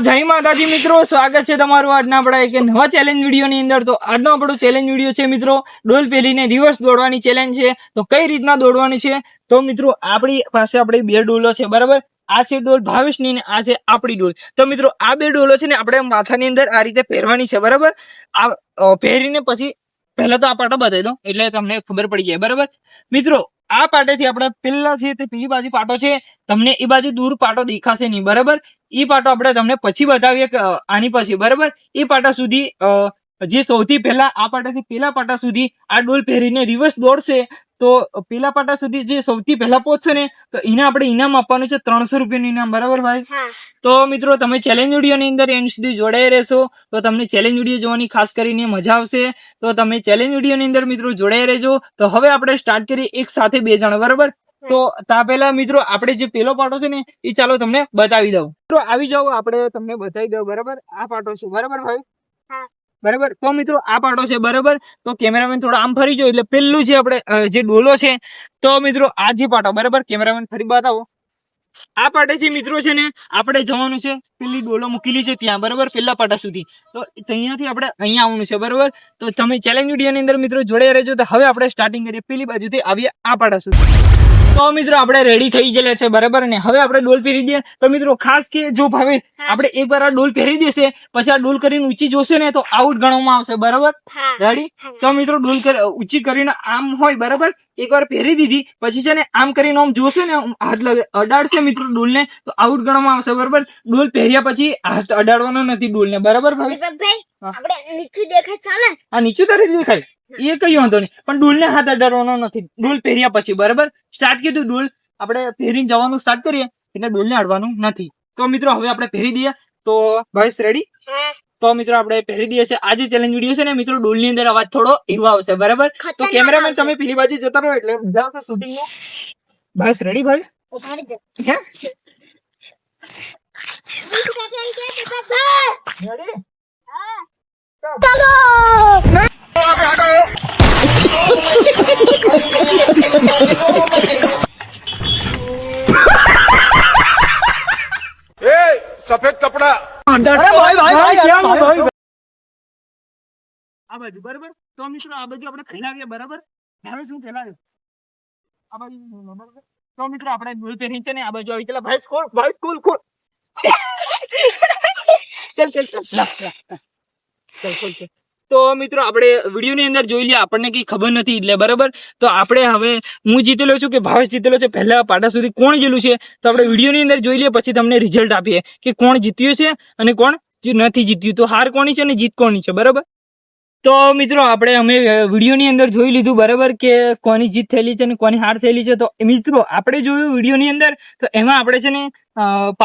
જય માતાજી મિત્રો, સ્વાગત છે તમારું આજના આપણા એક નવા ચેલેન્જ વિડીયોની અંદર। તો આજનો આપણો ચેલેન્જ વિડીયો છે મિત્રો, ડોલ પહેરીને રિવર્સ દોડવાની ચેલેન્જ છે। તો કઈ રીતના દોડવાની છે તો મિત્રો આપણી પાસે આપણી બે ડોલો છે, બરાબર। આ છે ડોલ ભાવેશની ને આ છે આપણી ડોલ। તો મિત્રો આ બે ડોલો છે ને આપણે માથાની અંદર આ રીતે પહેરવાની છે, બરાબર। આ પહેરીને પછી પહેલા તો આ પાટો બતાવી દો એટલે તમને ખબર પડી જાય, બરાબર મિત્રો। આ પાટેથી આપણે પેલા છે તે પેલી બાજુ પાટો છે, તમને એ બાજુ દૂર પાટો દેખાશે નહીં, બરાબર। એ પાટો આપણે તમને પછી બતાવીએ આની પછી, બરાબર। એ પાટા સુધી જે સૌથી પહેલા આ પાટાથી પેલા પાટા સુધી આ ડોલ પહેરીને રિવર્સ દોડશે તો પેલા પાટા સુધી જે સૌથી પહેલા પહોંચશે ને તો એને આપણે ઇનામ આપવાનું છે, 300 રૂપિયાનું ઇનામ, બરાબર ભાઈ। તો મિત્રો તમે ચેલેન્જ વિડીયોની અંદર એન્ડ સુધી જોડાઈ રહેશો તો તમને ચેલેન્જ વિડીયો જોવાની ખાસ કરીને મજા આવશે। તો તમે ચેલેન્જ વિડીયોની અંદર મિત્રો જોડાઈ રહેજો। તો હવે આપણે સ્ટાર્ટ કરીએ એક સાથે 2 જણ, બરાબર। તો તા પહેલા મિત્રો આપણે જે પેલો પાટો છે ને એ ચાલો તમને બતાવી દઉં। તો આવી જાઓ, આપણે તમને બતાવી દઉં, બરાબર। આ પાટો છે, બરાબર ભાઈ, બરાબર। તો મિત્રો આ પાટો છે, બરાબર। તો કેમેરામેન થોડો આમ ફરી જાઓ એટલે પેલું છે આપણે જે ડોલો છે। તો મિત્રો આ જે પાટો, બરાબર, કેમેરામેન ફરી બતાવો। આ પાટેથી મિત્રો છે ને આપણે જવાનું છે પેલી ડોલો મૂકેલી છે ત્યાં, બરાબર, પેલા પાટા સુધી। તો અહીંયાથી આપણે અહીંયા આવવાનું છે, બરાબર। તો તમે ચેલેન્જ વિડીયોની અંદર મિત્રો જોડાઈ રહેજો। તો હવે આપણે સ્ટાર્ટિંગ કરીએ, પેલી બાજુથી આવીએ આ પાટા સુધી। તો મિત્રો આપણે રેડી થઈ ગયેલા છે, બરાબર ને હવે આપણે ડોલ પહેરી દઈએ। તો મિત્રો ખાસ કે જો ભાવે આપણે એકવાર આ ડોલ પહેરી દેશે પછી આ ડોલ કરીને ઊંચી જોશે ને તો આઉટ ગણવામાં આવશે, બરાબર। રેડી? તો મિત્રો ડોલ ઊંચી કરીને આમ હોય, બરાબર, એકવાર પહેરી દીધી પછી છે ને આમ કરીને આમ જોશે ને હાથ અડાડશે મિત્રો ડોલ ને તો આઉટ ગણવામાં આવશે, બરાબર। ડોલ પહેર્યા પછી હાથ અડાડવાનો નથી ડોલ ને, બરાબર ભાઈ। આપણે નીચું દેખાય ચાલે? આ નીચું તારી દેખાય એ કઈ વાંધો નહીં, પણ ડોલ ને હાથ અડાડવાનો નથી ડોલ પહેર્યા પછી, બરાબર। સ્ટાર્ટ કીધું ડોલ આપણે પહેરીને જવાનું સ્ટાર્ટ કરીએ એટલે ડોલ ને અડવાનું નથી। તો મિત્રો હવે આપણે પહેરી દઈએ। તો ભાઈ રેડી? તો મિત્રો આપણે પહેરી દઈએ છે। આ જે ચેલેન્જ વિડીયો છે ને મિત્રો ડોલ ની અંદર અવાજ થોડો એવો આવશે, બરાબર। તો કેમેરામેન તમે પેલી બાજુ જતા રહો એટલે મજા આવશે શૂટિંગ નું। બસ રેડી ભાઈ? सफेद कपड़ा આ બાજુ, બરાબર। તો મિત્રો આ બાજુ આપણે ફેલાવીએ, બરાબર। હવે શું ફેલાવ્યું આ બાજુ, બરાબર। તો મિત્રો આપણે ડોલ પહેરી છે ને આ બાજુ આવી ગયેલા। ભાઈ સ્કોર, ભાઈ સ્કૂલ ખોલ, ચલ ચલ ચલ ચલ ખોલ। તો મિત્રો આપણે વિડીયોની અંદર જોઈ લઈએ, આપણને કઈ ખબર નથી એટલે, બરાબર। તો આપણે હવે હું જીતેલો છું કે ભાવેશ જીતેલો છે, પહેલા પાટા સુધી કોણ ગયેલું છે તો આપણે વિડીયોની અંદર જોઈ લઈએ પછી તમને રિઝલ્ટ આપીએ કે કોણ જીત્યું છે અને કોણ નથી જીત્યું। તો હાર કોની છે અને જીત કોની છે, બરાબર। તો મિત્રો આપણે અમે વિડીયોની અંદર જોઈ લીધું, બરાબર, કે કોની જીત થયેલી છે અને કોની હાર થયેલી છે। તો મિત્રો આપણે જોયું વિડીયોની અંદર તો એમાં આપણે છે ને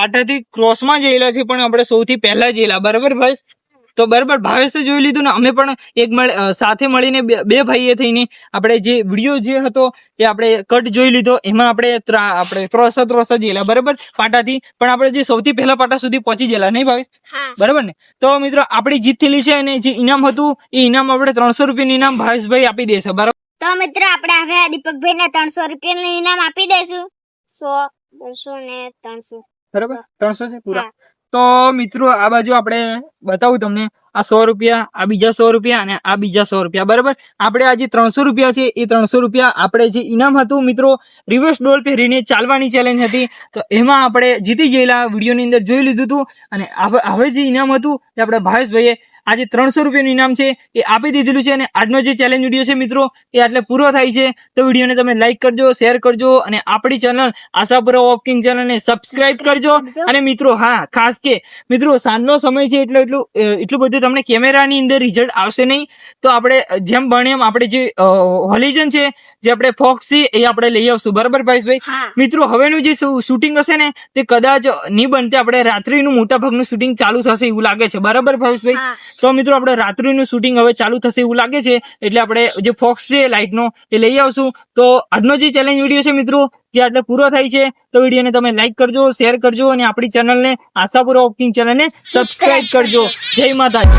પાટાથી ક્રોસમાં જયેલા છે પણ આપણે સૌથી પહેલા જયેલા, બરાબર ભાઈ। તો બરાબર ભાવેશે જોઈ લીધું ને અમે પણ એક સાથે મળીને બે ભાઈએ થઈને આપણે જે વિડીયો જે હતો એ આપણે કટ જોઈ લીધો। એમાં આપણે ત્રોસ જયેલા, બરાબર, પાટાથી, પણ આપણે જે સૌથી પહેલા પાટા સુધી પહોંચી ગયેલા, નહીં ભાવેશ? બરાબર ને? તો મિત્રો આપણી જીત થયેલી છે અને જે ઇનામ હતું એ ઇનામ આપણે 300 રૂપિયાનું ઇનામ ભાવેશભાઈ આપી દેશે, બરાબર। તો મિત્રો આપણે હવે દીપકભાઈ ને 300 રૂપિયાનું ઇનામ આપી દઈશું। 100, 200 ને 300, બરાબર, 300 છે પૂરા। તો મિત્રો આ બાજુ આપણે બતાવું તમને, આ 100 રૂપિયા, આ બીજા 100 રૂપિયા અને આ બીજા 100 રૂપિયા, બરાબર। આપણે આ જે 300 રૂપિયા છે એ 300 રૂપિયા આપણે જે ઇનામ હતું મિત્રો રિવર્સ ડોલ પહેરીને ચાલવાની ચેલેન્જ હતી તો એમાં આપણે જીતી ગયેલા, વિડીયોની અંદર જોઈ લીધું હતું। અને હવે જે ઇનામ હતું એ આપણે ભાવેશભાઈએ આજે 300 રૂપિયાનું ઇનામ છે એ આપી દીધેલું છે। અને આજનો જે ચેલેન્જ વિડીયો છે મિત્રો એ આટલે પૂરો થાય છે। તો વિડીયોને તમે લાઈક કરજો, શેર કરજો અને આપણી ચેનલ આશાપુરા વોકિંગ ચેનલને સબસ્ક્રાઇબ કરજો। અને મિત્રો હા ખાસ કે મિત્રો સાંજનો સમય છે એટલું બધું તમને કેમેરાની અંદર રિઝલ્ટ આવશે નહીં। તો આપણે જેમ બને એમ આપણે જે હોલિઝન છે જે આપણે ફોક્સ છે એ આપણે લઈ આવશું, બરાબર ભાઈ? મિત્રો હવેનું જે શૂટિંગ હશે ને તે કદાચ નહીં બનતે, આપણે રાત્રિનું મોટા ભાગનું શૂટિંગ ચાલુ થશે એવું લાગે છે, બરાબર ભાઈ? તો મિત્રો આપણે રાત્રિનું શૂટિંગ હવે ચાલુ થશે એવું લાગે છે એટલે આપણે જે ફોક્સ છે લાઇટનો એ લઈ આવશું। તો આજનો જે ચેલેન્જ વિડીયો છે મિત્રો જે આટલે પૂરો થાય છે તો વિડીયોને તમે લાઈક કરજો, શેર કરજો અને આપણી ચેનલને આશાપુરા વોકિંગ ચેનલને સબસ્ક્રાઇબ કરજો। જય માતાજી।